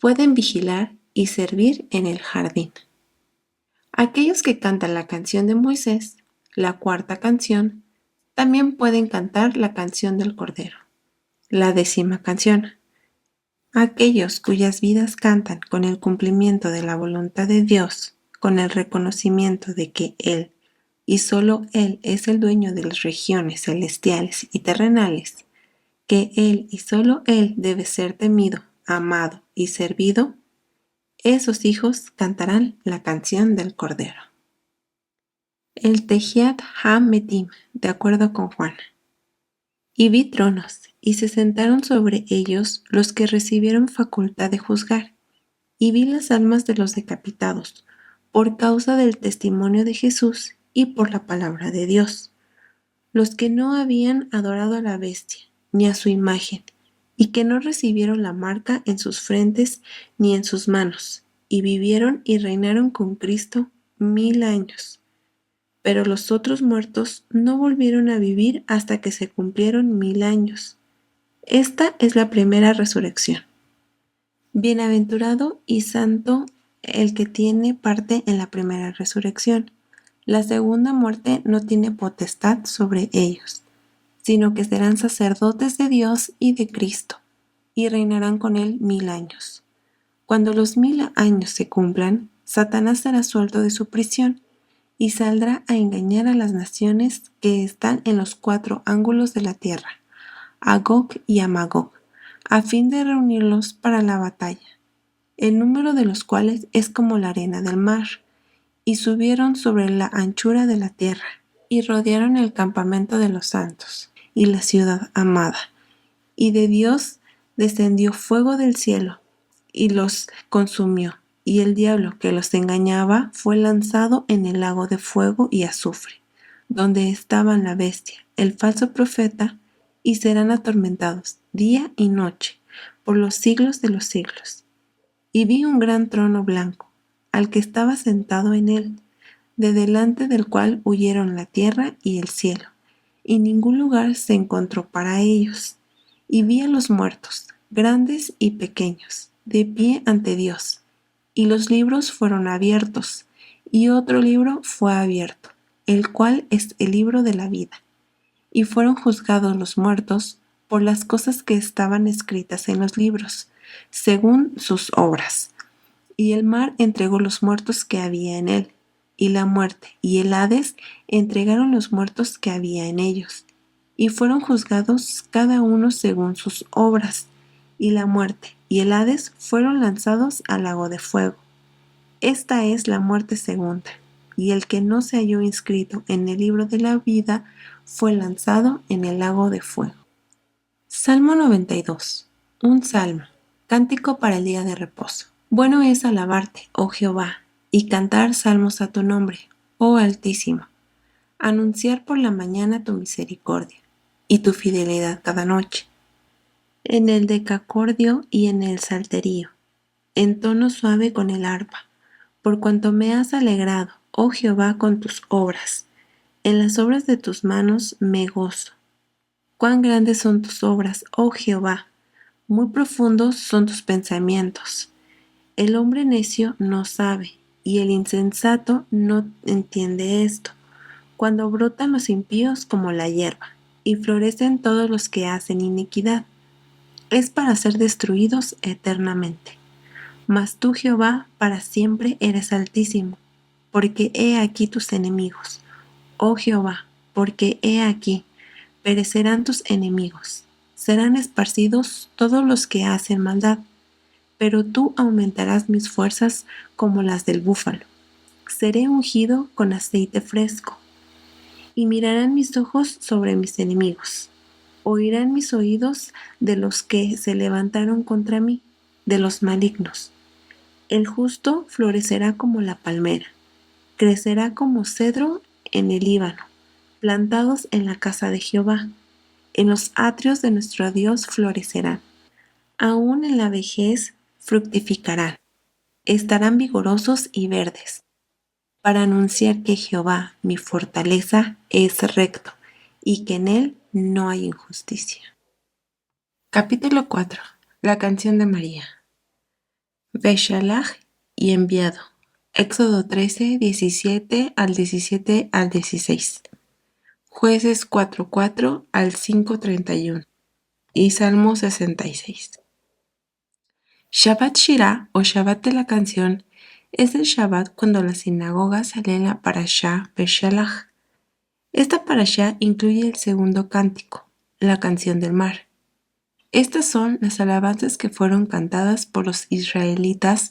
pueden vigilar y servir en el jardín. Aquellos que cantan la canción de Moisés, la cuarta canción, también pueden cantar la canción del Cordero, la 10ª canción. Aquellos cuyas vidas cantan con el cumplimiento de la voluntad de Dios, con el reconocimiento de que Él y solo Él es el dueño de las regiones celestiales y terrenales, que Él y solo Él debe ser temido, amado y servido, esos hijos cantarán la canción del Cordero. El Tejiat Ha-Metim, de acuerdo con Juan. Y vi tronos, y se sentaron sobre ellos los que recibieron facultad de juzgar, y vi las almas de los decapitados, por causa del testimonio de Jesús y por la palabra de Dios, los que no habían adorado a la bestia, ni a su imagen, y que no recibieron la marca en sus frentes ni en sus manos, y vivieron y reinaron con Cristo 1000 años. Pero los otros muertos no volvieron a vivir hasta que se cumplieron 1000 años. Esta es la primera resurrección. Bienaventurado y santo el que tiene parte en la primera resurrección. La segunda muerte no tiene potestad sobre ellos, sino que serán sacerdotes de Dios y de Cristo, y reinarán con él 1000 años. Cuando los 1000 años se cumplan, Satanás será suelto de su prisión, y saldrá a engañar a las naciones que están en los 4 ángulos de la tierra, a Gog y a Magog, a fin de reunirlos para la batalla, el número de los cuales es como la arena del mar. Y subieron sobre la anchura de la tierra, y rodearon el campamento de los santos, y la ciudad amada. Y de Dios descendió fuego del cielo, y los consumió, y el diablo que los engañaba fue lanzado en el lago de fuego y azufre, donde estaban la bestia, el falso profeta, y serán atormentados día y noche, por los siglos de los siglos. Y vi un gran trono blanco, al que estaba sentado en él, de delante del cual huyeron la tierra y el cielo, y ningún lugar se encontró para ellos. Y vi a los muertos, grandes y pequeños, de pie ante Dios, y los libros fueron abiertos, y otro libro fue abierto, el cual es el libro de la vida. Y fueron juzgados los muertos por las cosas que estaban escritas en los libros, según sus obras. Y el mar entregó los muertos que había en él, y la muerte y el Hades entregaron los muertos que había en ellos, y fueron juzgados cada uno según sus obras, y la muerte y el Hades fueron lanzados al lago de fuego. Esta es la muerte segunda, y el que no se halló inscrito en el libro de la vida fue lanzado en el lago de fuego. Salmo 92. Un salmo, cántico para el día de reposo. Bueno es alabarte, oh Jehová, y cantar salmos a tu nombre, oh Altísimo. Anunciar por la mañana tu misericordia y tu fidelidad cada noche. En el decacordio y en el salterio, en tono suave con el arpa, por cuanto me has alegrado, oh Jehová, con tus obras. En las obras de tus manos me gozo. Cuán grandes son tus obras, oh Jehová, muy profundos son tus pensamientos. El hombre necio no sabe, y el insensato no entiende esto. Cuando brotan los impíos como la hierba, y florecen todos los que hacen iniquidad, es para ser destruidos eternamente. Mas tú, Jehová, para siempre eres altísimo, porque he aquí tus enemigos. Oh Jehová, porque he aquí, perecerán tus enemigos, serán esparcidos todos los que hacen maldad, pero tú aumentarás mis fuerzas como las del búfalo. Seré ungido con aceite fresco, y mirarán mis ojos sobre mis enemigos. Oirán mis oídos de los que se levantaron contra mí, de los malignos. El justo florecerá como la palmera, crecerá como cedro en el Líbano, plantados en la casa de Jehová. En los atrios de nuestro Dios florecerán. Aún en la vejez fructificarán, estarán vigorosos y verdes, para anunciar que Jehová, mi fortaleza, es recto, y que en él no hay injusticia. Capítulo 4. La canción de María. Beshalach y enviado. Éxodo 13, 17 al 17 al 16. Jueces 4:4 al 5:31. Y Salmo 66. Shabbat Shirah o Shabbat de la canción es el Shabbat cuando las sinagogas leen la parashá Beshalach. Esta parashá incluye el segundo cántico, la canción del mar. Estas son las alabanzas que fueron cantadas por los israelitas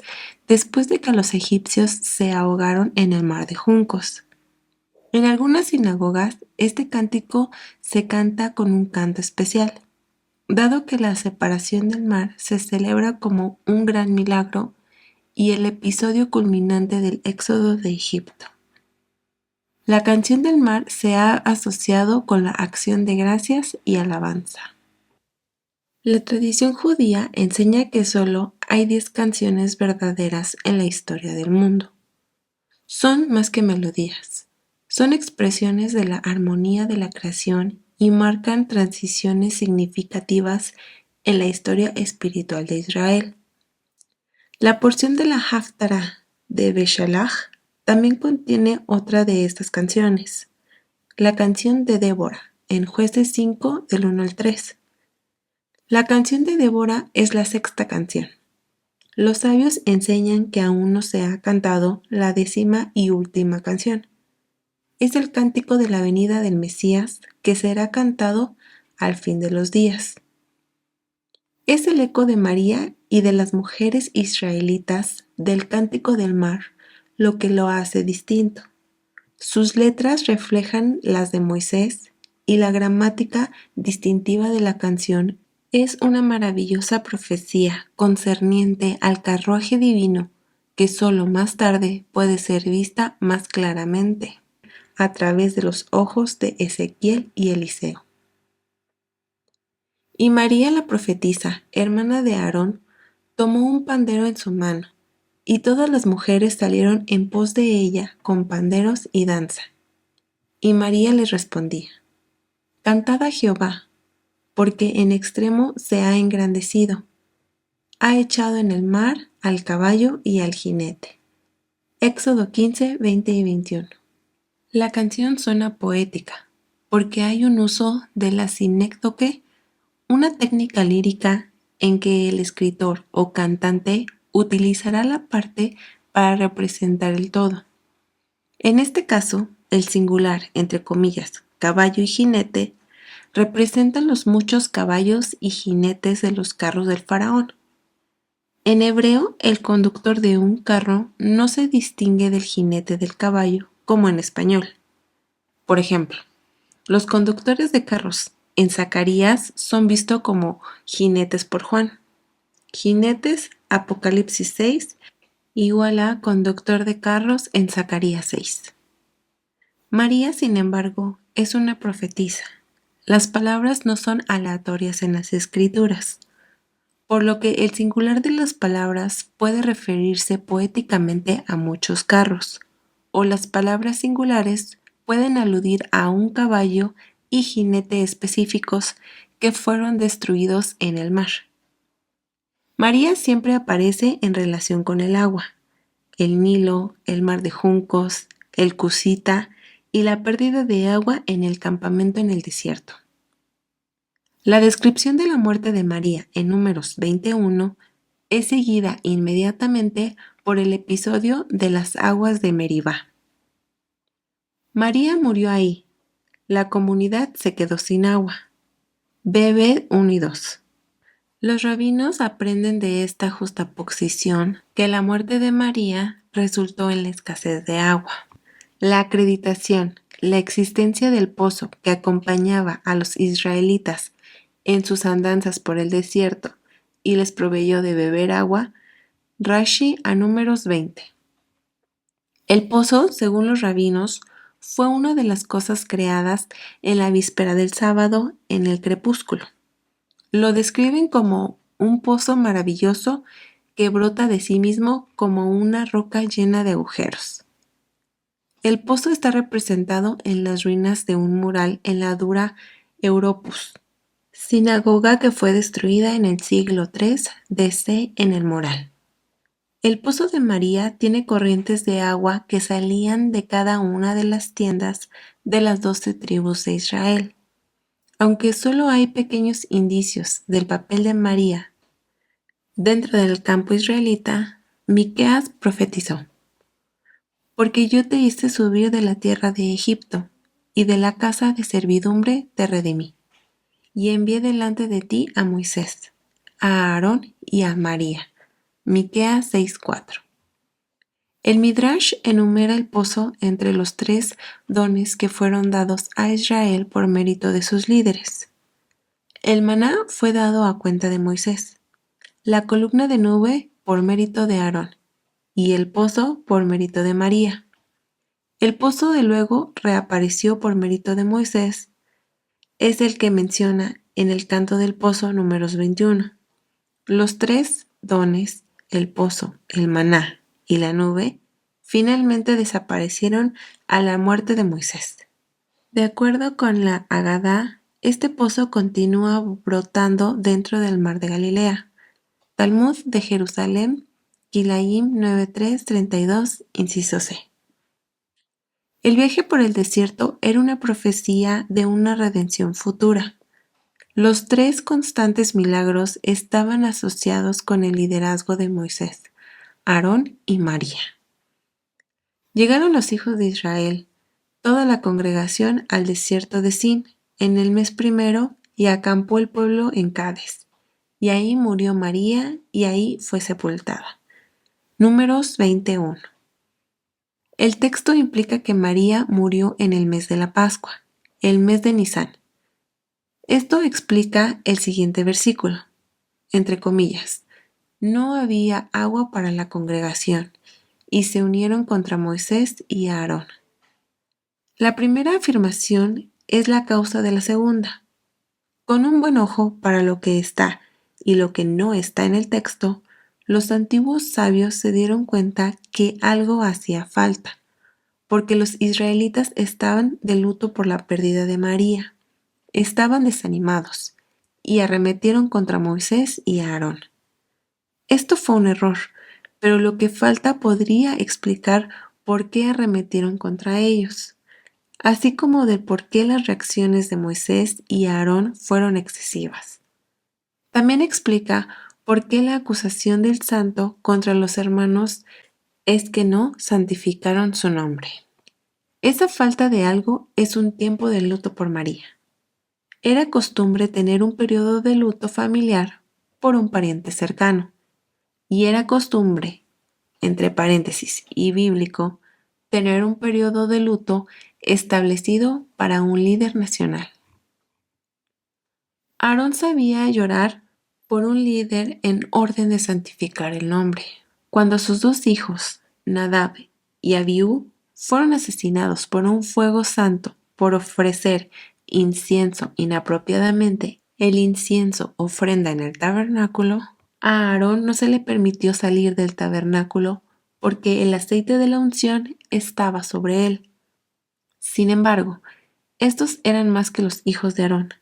después de que los egipcios se ahogaron en el mar de juncos. En algunas sinagogas, este cántico se canta con un canto especial. Dado que la separación del mar se celebra como un gran milagro y el episodio culminante del éxodo de Egipto. La canción del mar se ha asociado con la acción de gracias y alabanza. La tradición judía enseña que solo hay 10 canciones verdaderas en la historia del mundo. Son más que melodías, son expresiones de la armonía de la creación y marcan transiciones significativas en la historia espiritual de Israel. La porción de la Haftarah de Beshalach también contiene otra de estas canciones, la canción de Débora, en Jueces 5 del 1 al 3. La canción de Débora es la sexta canción. Los sabios enseñan que aún no se ha cantado la 10ª y última canción. Es el cántico de la venida del Mesías que será cantado al fin de los días. Es el eco de María y de las mujeres israelitas del cántico del mar lo que lo hace distinto. Sus letras reflejan las de Moisés y la gramática distintiva de la canción es una maravillosa profecía concerniente al carruaje divino que solo más tarde puede ser vista más claramente a través de los ojos de Ezequiel y Eliseo. Y María la profetisa, hermana de Aarón, tomó un pandero en su mano, y todas las mujeres salieron en pos de ella con panderos y danza. Y María les respondía: Cantad a Jehová, porque en extremo se ha engrandecido. Ha echado en el mar al caballo y al jinete. Éxodo 15, 20 y 21. La canción suena poética, porque hay un uso de la sinécdoque, una técnica lírica en que el escritor o cantante utilizará la parte para representar el todo. En este caso, el singular, entre comillas, caballo y jinete, representan los muchos caballos y jinetes de los carros del faraón. En hebreo, el conductor de un carro no se distingue del jinete del caballo, como en español. Por ejemplo, los conductores de carros en Zacarías son vistos como jinetes por Juan. Jinetes, Apocalipsis 6, igual a conductor de carros en Zacarías 6. María, sin embargo, es una profetisa. Las palabras no son aleatorias en las escrituras, por lo que el singular de las palabras puede referirse poéticamente a muchos carros, o las palabras singulares pueden aludir a un caballo y jinete específicos que fueron destruidos en el mar. María siempre aparece en relación con el agua, el Nilo, el mar de juncos, el Cusita y la pérdida de agua en el campamento en el desierto. La descripción de la muerte de María en Números 21 es seguida inmediatamente por el episodio de las aguas de Meribá. María murió ahí. La comunidad se quedó sin agua. Bebe 1 y 2. Los rabinos aprenden de esta justaposición que la muerte de María resultó en la escasez de agua. La acreditación, la existencia del pozo que acompañaba a los israelitas en sus andanzas por el desierto y les proveyó de beber agua, Rashi a Números 20. El pozo, según los rabinos, fue una de las cosas creadas en la víspera del sábado en el crepúsculo. Lo describen como un pozo maravilloso que brota de sí mismo como una roca llena de agujeros. El pozo está representado en las ruinas de un mural en la Dura Europos, sinagoga que fue destruida en el siglo III DC en el mural. El pozo de María tiene corrientes de agua que salían de cada una de las tiendas de las 12 tribus de Israel. Aunque solo hay pequeños indicios del papel de María dentro del campo israelita, Miqueas profetizó: porque yo te hice subir de la tierra de Egipto, y de la casa de servidumbre te redimí, y envié delante de ti a Moisés, a Aarón y a María. Miqueas 6:4. El Midrash enumera el pozo entre los 3 dones que fueron dados a Israel por mérito de sus líderes. El maná fue dado a cuenta de Moisés, la columna de nube por mérito de Aarón y el pozo por mérito de María. El pozo de luego reapareció por mérito de Moisés, es el que menciona en el canto del pozo Números 21. Los 3 dones, el pozo, el maná y la nube, finalmente desaparecieron a la muerte de Moisés. De acuerdo con la Agadá, este pozo continúa brotando dentro del mar de Galilea. Talmud de Jerusalén, Kilayim 9332, inciso C. El viaje por el desierto era una profecía de una redención futura. Los 3 constantes milagros estaban asociados con el liderazgo de Moisés, Aarón y María. Llegaron los hijos de Israel, toda la congregación, al desierto de Sin, en el mes primero, y acampó el pueblo en Cades. Y ahí murió María, y ahí fue sepultada. Números 21. El texto implica que María murió en el mes de la Pascua, el mes de Nisán. Esto explica el siguiente versículo, entre comillas: no había agua para la congregación, y se unieron contra Moisés y Aarón. La primera afirmación es la causa de la segunda. Con un buen ojo para lo que está y lo que no está en el texto, los antiguos sabios se dieron cuenta que algo hacía falta, porque los israelitas estaban de luto por la pérdida de María, estaban desanimados y arremetieron contra Moisés y Aarón. Esto fue un error, pero lo que falta podría explicar por qué arremetieron contra ellos, así como de por qué las reacciones de Moisés y Aarón fueron excesivas. También explica por qué la acusación del santo contra los hermanos es que no santificaron su nombre. Esa falta de algo es un tiempo de luto por María. Era costumbre tener un periodo de luto familiar por un pariente cercano, y era costumbre, entre paréntesis y bíblico, tener un periodo de luto establecido para un líder nacional. Aarón sabía llorar por un líder en orden de santificar el nombre. Cuando sus dos hijos, Nadab y Abiú, fueron asesinados por un fuego santo por ofrecer incienso inapropiadamente, el incienso ofrenda en el tabernáculo, a Aarón no se le permitió salir del tabernáculo porque el aceite de la unción estaba sobre él. Sin embargo, estos eran más que los hijos de Aarón.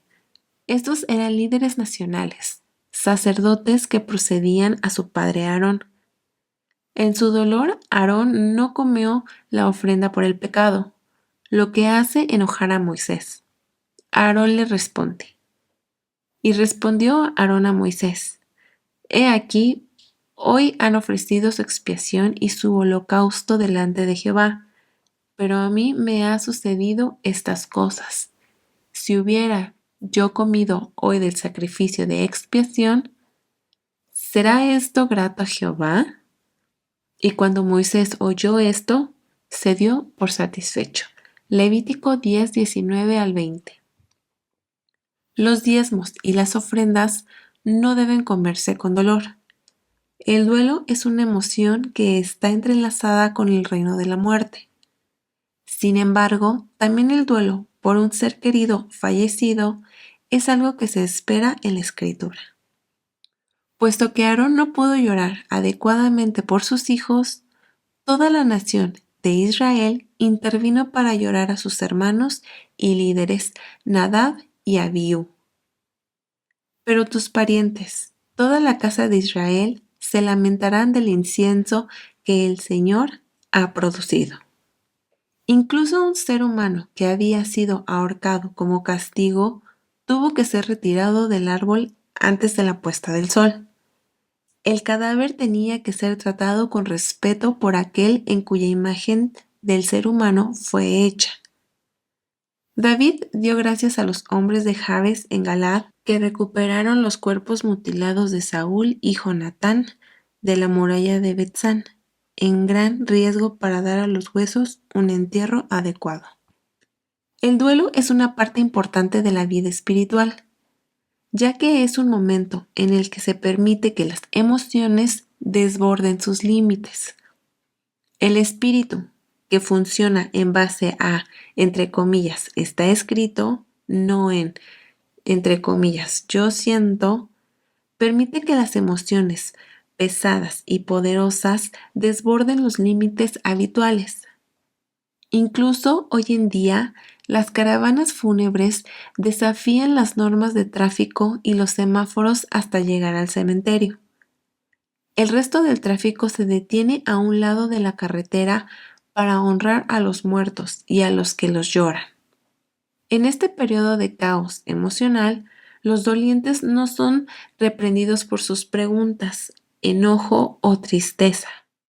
Estos eran líderes nacionales, sacerdotes que procedían a su padre Aarón. En su dolor, Aarón no comió la ofrenda por el pecado, lo que hace enojar a Moisés. Aarón le responde. Y respondió Aarón a Moisés: He aquí, hoy han ofrecido su expiación y su holocausto delante de Jehová, pero a mí me ha sucedido estas cosas. Si hubiera yo comido hoy del sacrificio de expiación, ¿será esto grato a Jehová? Y cuando Moisés oyó esto, se dio por satisfecho. Levítico 10, 19 al 20. Los diezmos y las ofrendas no deben comerse con dolor. El duelo es una emoción que está entrelazada con el reino de la muerte. Sin embargo, también el duelo por un ser querido fallecido es algo que se espera en la Escritura. Puesto que Aarón no pudo llorar adecuadamente por sus hijos, toda la nación de Israel intervino para llorar a sus hermanos y líderes Nadab y Abiú. Pero tus parientes, toda la casa de Israel, se lamentarán del incienso que el Señor ha producido. Incluso un ser humano que había sido ahorcado como castigo tuvo que ser retirado del árbol antes de la puesta del sol. El cadáver tenía que ser tratado con respeto por aquel en cuya imagen del ser humano fue hecha. David dio gracias a los hombres de Jabes en Galaad que recuperaron los cuerpos mutilados de Saúl y Jonatán de la muralla de Betzán, en gran riesgo para dar a los huesos un entierro adecuado. El duelo es una parte importante de la vida espiritual, ya que es un momento en el que se permite que las emociones desborden sus límites. El espíritu, que funciona en base a, entre comillas, está escrito, no en, entre comillas, yo siento, permite que las emociones pesadas y poderosas desborden los límites habituales. Incluso hoy en día, las caravanas fúnebres desafían las normas de tráfico y los semáforos hasta llegar al cementerio. El resto del tráfico se detiene a un lado de la carretera para honrar a los muertos y a los que los lloran. En este periodo de caos emocional, los dolientes no son reprendidos por sus preguntas, enojo o tristeza.